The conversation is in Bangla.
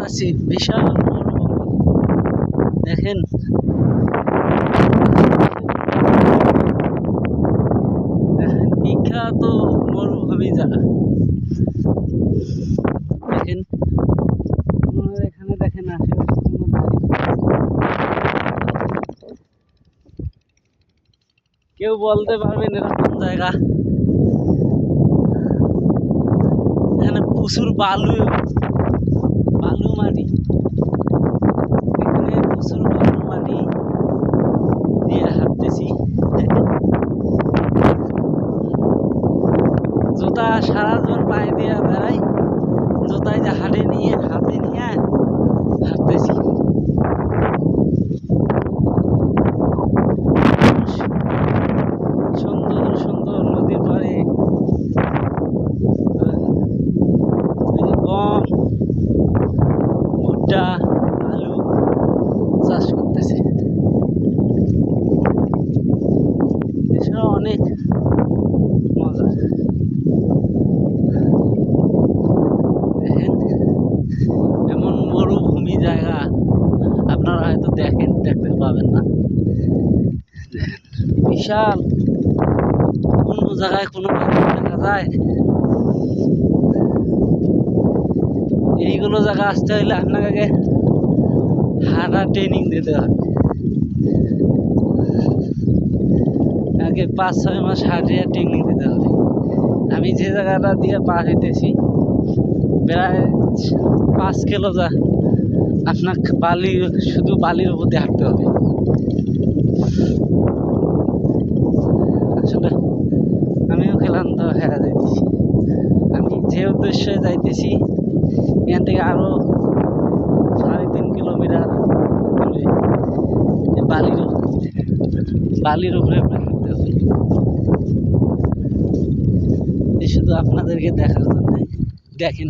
যাচ্ছি বিশাল মরুভূমি দেখেন। বিখ্যাত মরুভূমি জায়গা দেখেন। এখানে দেখেন আশেপাশে কোনো কেউ বলতে পারবেন এটা কোন জায়গা? এখানে প্রচুর বালু মাটি, এখানে প্রচুর বালু মাটি দিয়ে হাঁটতেছি দেখেন। জুতা সারা জীবন পায়ে দিয়ে বেড়াই, জুতায় যে হাতে নিয়ে হাঁটতেছি। সুন্দর সুন্দর নদীর পাড়ে গম, ভুট্টা, আলু চাষ করতেছে। এছাড়া অনেক মজা দেখেন। এমন মরুভূমি জায়গা আপনারা হয়তো দেখতে পাবেন না। বিশাল, কোন জায়গায় কোনো দেখা যায়? এইগুলো জায়গা আসতে হলে আপনাকে হাঁটা ট্রেনিং দিতে হবে। আগে 5-6 মাস হাঁটিয়ে ট্রেনিং দিতে হবে। আমি যে জায়গাটা দিয়ে পার হইতেছি প্রায় 5 কিলো যা আপনার শুধু বালির উপর দিয়ে হাঁটতে হবে। আসলে আমিও ক্লান্ত হয়ে যাইতেছি। আমি যে উদ্দেশ্যে যাইতেছি এখান থেকে আরো 3.5 কিলোমিটার দূরে বালির উপরে হাঁটতে হবে। শুধু আপনাদেরকে দেখার জন্য দেখেন।